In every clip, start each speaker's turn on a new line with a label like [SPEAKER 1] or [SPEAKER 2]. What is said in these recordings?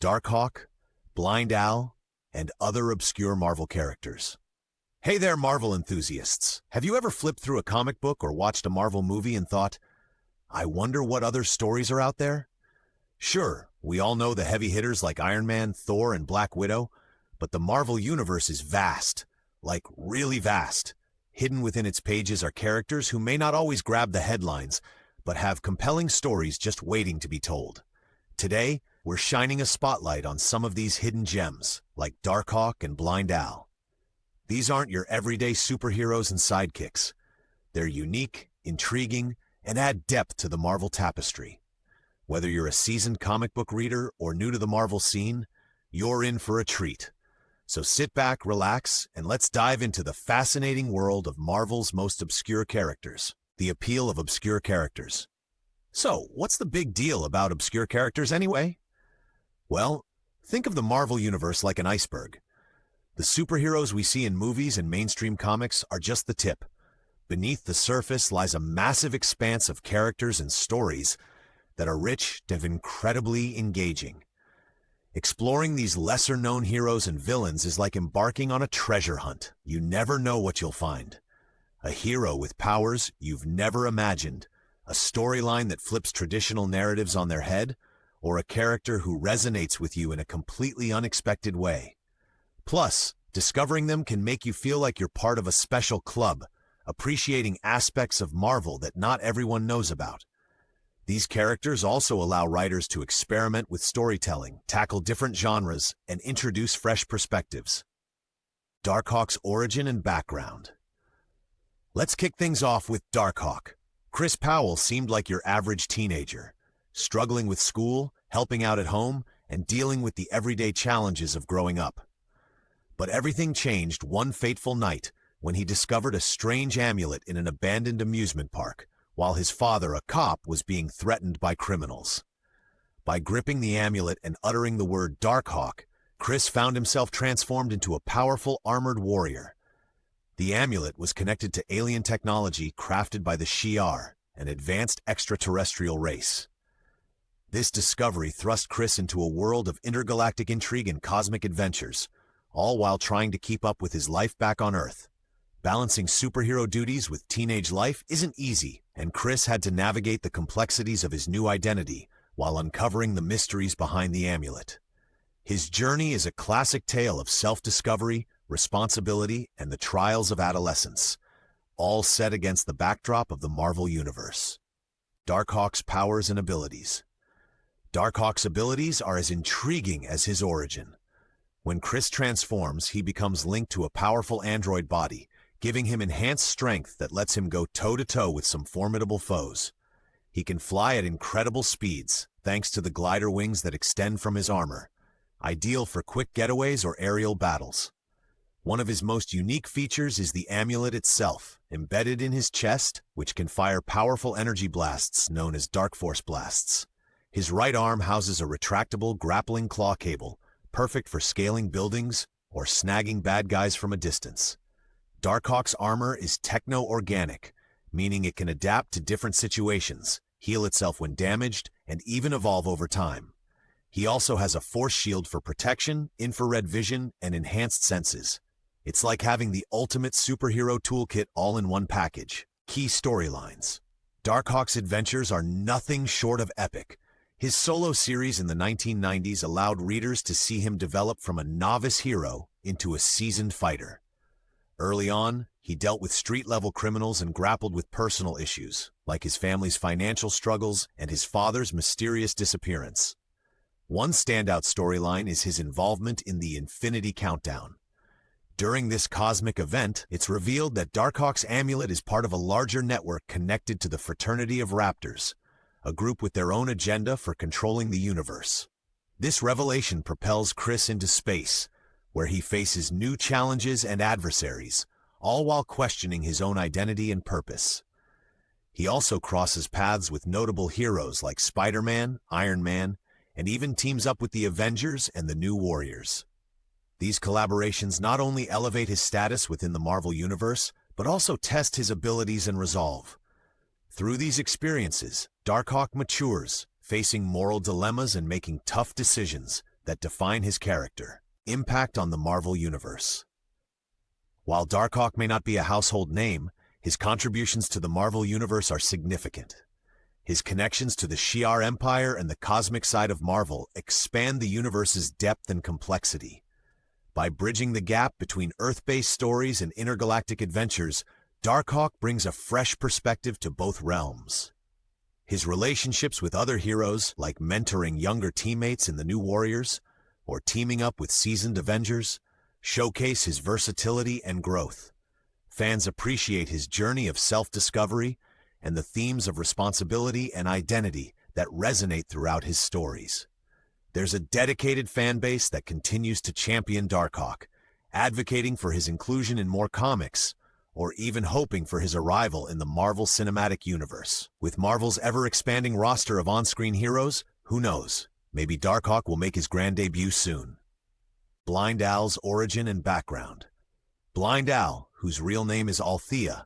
[SPEAKER 1] Darkhawk, Blind Owl, and other obscure Marvel characters. Hey there, Marvel enthusiasts! Have you ever flipped through a comic book or watched a Marvel movie and thought, I wonder what other stories are out there? Sure, we all know the heavy hitters like Iron Man, Thor, and Black Widow, but the Marvel Universe is vast, like really vast. Hidden within its pages are characters who may not always grab the headlines, but have compelling stories just waiting to be told. Today, we're shining a spotlight on some of these hidden gems, like Darkhawk and Blind Owl. These aren't your everyday superheroes and sidekicks. They're unique, intriguing, and add depth to the Marvel tapestry. Whether you're a seasoned comic book reader or new to the Marvel scene, you're in for a treat. So sit back, relax, and let's dive into the fascinating world of Marvel's most obscure characters. The appeal of obscure characters. So, what's the big deal about obscure characters anyway? Well, think of the Marvel Universe like an iceberg. The superheroes we see in movies and mainstream comics are just the tip. Beneath the surface lies a massive expanse of characters and stories that are rich and incredibly engaging. Exploring these lesser-known heroes and villains is like embarking on a treasure hunt. You never know what you'll find. A hero with powers you've never imagined, a storyline that flips traditional narratives on their head, or a character who resonates with you in a completely unexpected way. Plus, discovering them can make you feel like you're part of a special club, appreciating aspects of Marvel that not everyone knows about. These characters also allow writers to experiment with storytelling, tackle different genres, and introduce fresh perspectives. Darkhawk's origin and background. Let's kick things off with Darkhawk. Chris Powell seemed like your average teenager, struggling with school, helping out at home, and dealing with the everyday challenges of growing up. But everything changed one fateful night when he discovered a strange amulet in an abandoned amusement park, while his father, a cop, was being threatened by criminals. By gripping the amulet and uttering the word Darkhawk, Chris found himself transformed into a powerful armored warrior. The amulet was connected to alien technology crafted by the Shi'ar, an advanced extraterrestrial race. This discovery thrust Chris into a world of intergalactic intrigue and cosmic adventures, all while trying to keep up with his life back on Earth. Balancing superhero duties with teenage life isn't easy, and Chris had to navigate the complexities of his new identity while uncovering the mysteries behind the amulet. His journey is a classic tale of self-discovery, responsibility, and the trials of adolescence, all set against the backdrop of the Marvel Universe. Darkhawk's powers and abilities. Darkhawk's abilities are as intriguing as his origin. When Chris transforms, he becomes linked to a powerful android body, giving him enhanced strength that lets him go toe-to-toe with some formidable foes. He can fly at incredible speeds, thanks to the glider wings that extend from his armor, ideal for quick getaways or aerial battles. One of his most unique features is the amulet itself, embedded in his chest, which can fire powerful energy blasts known as Dark Force blasts. His right arm houses a retractable grappling claw cable, perfect for scaling buildings or snagging bad guys from a distance. Darkhawk's armor is techno-organic, meaning it can adapt to different situations, heal itself when damaged, and even evolve over time. He also has a force shield for protection, infrared vision, and enhanced senses. It's like having the ultimate superhero toolkit all in one package. Key storylines. Darkhawk's adventures are nothing short of epic. His solo series in the 1990s allowed readers to see him develop from a novice hero into a seasoned fighter. Early on, he dealt with street-level criminals and grappled with personal issues, like his family's financial struggles and his father's mysterious disappearance. One standout storyline is his involvement in the Infinity Countdown. During this cosmic event, it's revealed that Darkhawk's amulet is part of a larger network connected to the Fraternity of Raptors, a group with their own agenda for controlling the universe. This revelation propels Chris into space, where he faces new challenges and adversaries, all while questioning his own identity and purpose. He also crosses paths with notable heroes like Spider-Man, Iron Man, and even teams up with the Avengers and the New Warriors. These collaborations not only elevate his status within the Marvel Universe, but also test his abilities and resolve. Through these experiences, Darkhawk matures, facing moral dilemmas and making tough decisions, that define his character. Impact on the Marvel Universe. While Darkhawk may not be a household name, his contributions to the Marvel Universe are significant. His connections to the Shi'ar Empire and the cosmic side of Marvel expand the universe's depth and complexity. By bridging the gap between Earth-based stories and intergalactic adventures, Darkhawk brings a fresh perspective to both realms. His relationships with other heroes, like mentoring younger teammates in the New Warriors or teaming up with seasoned Avengers, showcase his versatility and growth. Fans appreciate his journey of self-discovery and the themes of responsibility and identity that resonate throughout his stories. There's a dedicated fan base that continues to champion Darkhawk, advocating for his inclusion in more comics, or even hoping for his arrival in the Marvel Cinematic Universe. With Marvel's ever-expanding roster of on-screen heroes, who knows, maybe Darkhawk will make his grand debut soon. Blind Al's origin and background. Blind Al, whose real name is Althea,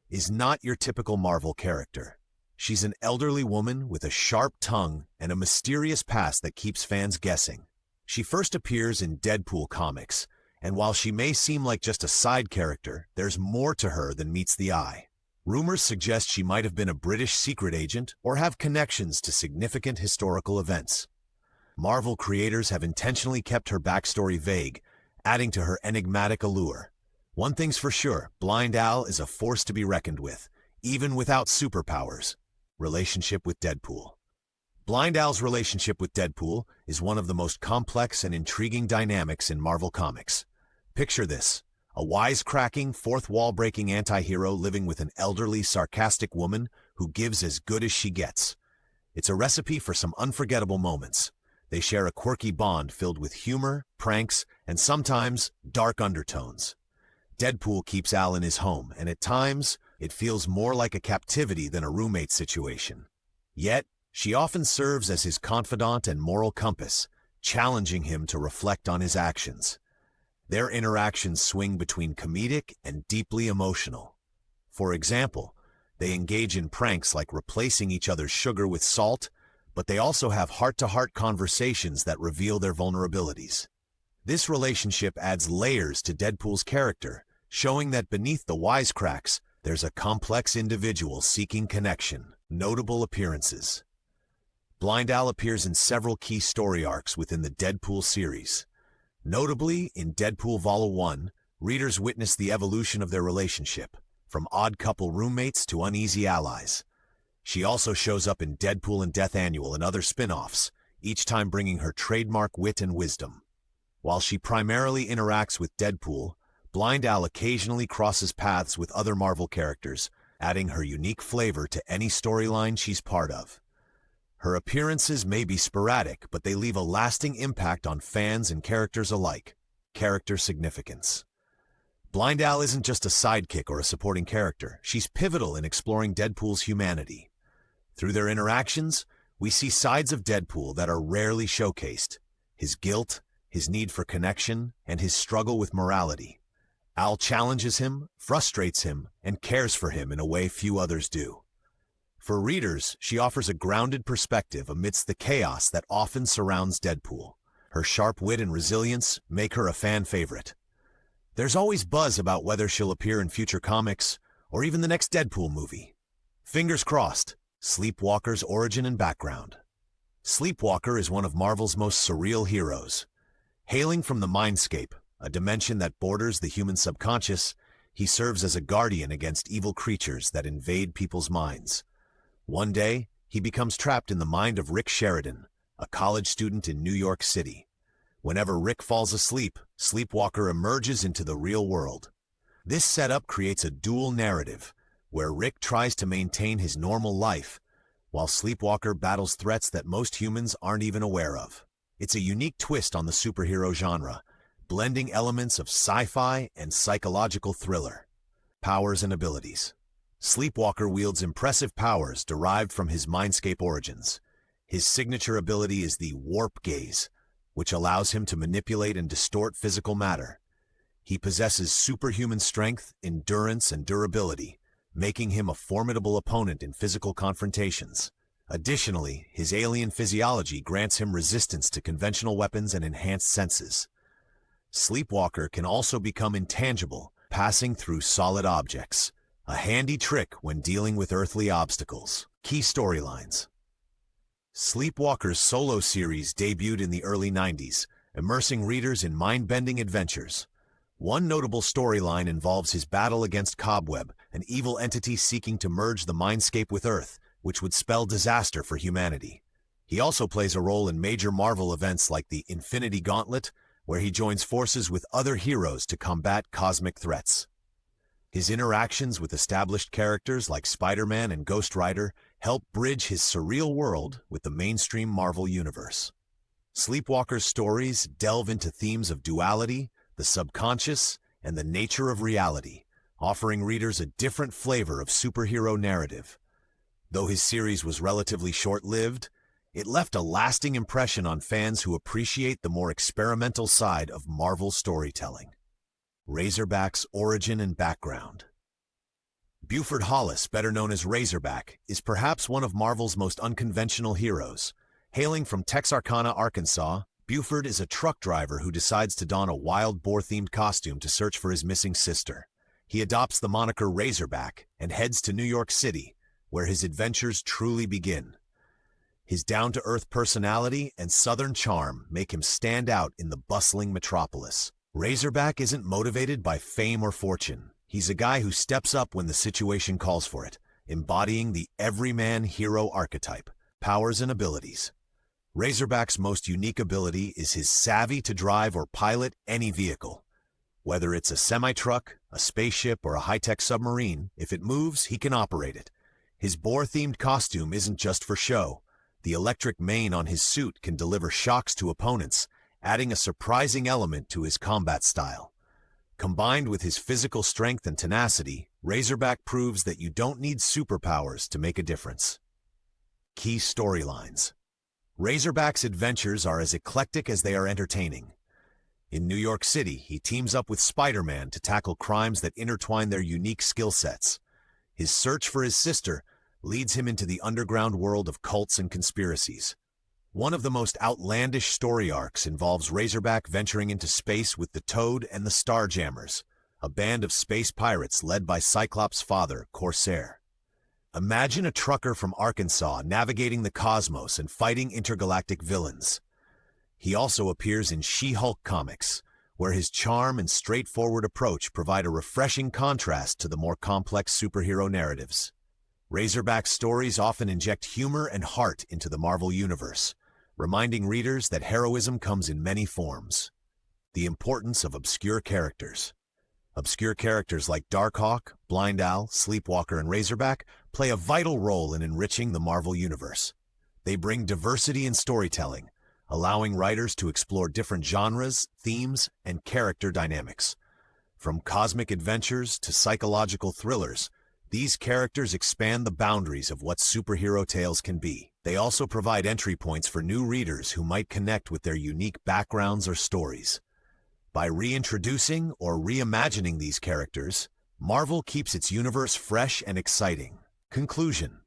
[SPEAKER 1] is not your typical Marvel character. She's an elderly woman with a sharp tongue and a mysterious past that keeps fans guessing. She first appears in Deadpool comics, and while she may seem like just a side character, there's more to her than meets the eye. Rumors suggest she might have been a British secret agent or have connections to significant historical events. Marvel creators have intentionally kept her backstory vague, adding to her enigmatic allure. One thing's for sure, Blind Al is a force to be reckoned with, even without superpowers. Relationship with Deadpool. Blind Al's relationship with Deadpool is one of the most complex and intriguing dynamics in Marvel Comics. Picture this: a wisecracking, fourth-wall-breaking anti-hero living with an elderly, sarcastic woman who gives as good as she gets. It's a recipe for some unforgettable moments. They share a quirky bond filled with humor, pranks, and sometimes dark undertones. Deadpool keeps Al in his home, and at times, it feels more like a captivity than a roommate situation. Yet, she often serves as his confidant and moral compass, challenging him to reflect on his actions. Their interactions swing between comedic and deeply emotional. For example, they engage in pranks like replacing each other's sugar with salt, but they also have heart-to-heart conversations that reveal their vulnerabilities. This relationship adds layers to Deadpool's character, showing that beneath the wisecracks, there's a complex individual seeking connection. Notable appearances. Blind Al appears in several key story arcs within the Deadpool series. Notably, in Deadpool Vol. 1, readers witness the evolution of their relationship, from odd couple roommates to uneasy allies. She also shows up in Deadpool and Death Annual and other spin-offs, each time bringing her trademark wit and wisdom. While she primarily interacts with Deadpool, Blind Al occasionally crosses paths with other Marvel characters, adding her unique flavor to any storyline she's part of. Her appearances may be sporadic, but they leave a lasting impact on fans and characters alike. Character significance. Blind Al isn't just a sidekick or a supporting character. She's pivotal in exploring Deadpool's humanity. Through their interactions, we see sides of Deadpool that are rarely showcased: his guilt, his need for connection, and his struggle with morality. Al challenges him, frustrates him, and cares for him in a way few others do. For readers, she offers a grounded perspective amidst the chaos that often surrounds Deadpool. Her sharp wit and resilience make her a fan favorite. There's always buzz about whether she'll appear in future comics or even the next Deadpool movie. Fingers crossed. Sleepwalker's origin and background. Sleepwalker is one of Marvel's most surreal heroes. Hailing from the Mindscape, a dimension that borders the human subconscious, he serves as a guardian against evil creatures that invade people's minds. One day, he becomes trapped in the mind of Rick Sheridan, a college student in New York City. Whenever Rick falls asleep, Sleepwalker emerges into the real world. This setup creates a dual narrative, where Rick tries to maintain his normal life, while Sleepwalker battles threats that most humans aren't even aware of. It's a unique twist on the superhero genre, blending elements of sci-fi and psychological thriller. Powers and abilities. Sleepwalker wields impressive powers derived from his Mindscape origins. His signature ability is the Warp Gaze, which allows him to manipulate and distort physical matter. He possesses superhuman strength, endurance, and durability, making him a formidable opponent in physical confrontations. Additionally, his alien physiology grants him resistance to conventional weapons and enhanced senses. Sleepwalker can also become intangible, passing through solid objects, a handy trick when dealing with earthly obstacles. Key storylines. Sleepwalker's solo series debuted in the early 90s, immersing readers in mind-bending adventures. One notable storyline involves his battle against Cobweb, an evil entity seeking to merge the mindscape with Earth, which would spell disaster for humanity. He also plays a role in major Marvel events like the Infinity Gauntlet, where he joins forces with other heroes to combat cosmic threats. His interactions with established characters like Spider-Man and Ghost Rider help bridge his surreal world with the mainstream Marvel universe. Sleepwalker's stories delve into themes of duality, the subconscious, and the nature of reality, offering readers a different flavor of superhero narrative. Though his series was relatively short-lived, it left a lasting impression on fans who appreciate the more experimental side of Marvel storytelling. Razorback's origin and background. Buford Hollis, better known as Razorback, is perhaps one of Marvel's most unconventional heroes. Hailing from Texarkana, Arkansas, Buford is a truck driver who decides to don a wild boar-themed costume to search for his missing sister. He adopts the moniker Razorback and heads to New York City, where his adventures truly begin. His down-to-earth personality and southern charm make him stand out in the bustling metropolis. Razorback isn't motivated by fame or fortune. He's a guy who steps up when the situation calls for it, embodying the everyman hero archetype. Powers and abilities. Razorback's most unique ability is his savvy to drive or pilot any vehicle. Whether it's a semi-truck, a spaceship, or a high-tech submarine, if it moves, he can operate it. His boar-themed costume isn't just for show. The electric mane on his suit can deliver shocks to opponents, adding a surprising element to his combat style. Combined with his physical strength and tenacity, Razorback proves that you don't need superpowers to make a difference. Key storylines. Razorback's adventures are as eclectic as they are entertaining. In New York City, he teams up with Spider-Man to tackle crimes that intertwine their unique skill sets. His search for his sister leads him into the underground world of cults and conspiracies. One of the most outlandish story arcs involves Razorback venturing into space with the Toad and the Starjammers, a band of space pirates led by Cyclops' father, Corsair. Imagine a trucker from Arkansas navigating the cosmos and fighting intergalactic villains. He also appears in She-Hulk comics, where his charm and straightforward approach provide a refreshing contrast to the more complex superhero narratives. Razorback's stories often inject humor and heart into the Marvel Universe, reminding readers that heroism comes in many forms. The importance of obscure characters. Obscure characters like Darkhawk, Blind Owl, Sleepwalker, and Razorback play a vital role in enriching the Marvel Universe. They bring diversity in storytelling, allowing writers to explore different genres, themes, and character dynamics. From cosmic adventures to psychological thrillers, these characters expand the boundaries of what superhero tales can be. They also provide entry points for new readers who might connect with their unique backgrounds or stories. By reintroducing or reimagining these characters, Marvel keeps its universe fresh and exciting. Conclusion.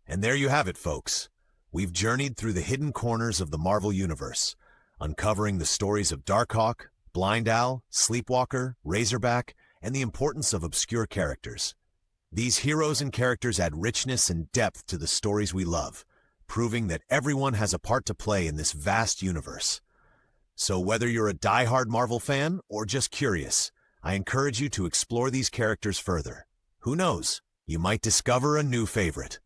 [SPEAKER 1] And there you have it, folks. We've journeyed through the hidden corners of the Marvel Universe, uncovering the stories of Darkhawk, Blind Owl, Sleepwalker, Razorback, and the importance of obscure characters. These heroes and characters add richness and depth to the stories we love, proving that everyone has a part to play in this vast universe. So whether you're a die-hard Marvel fan or just curious, I encourage you to explore these characters further. Who knows? You might discover a new favorite.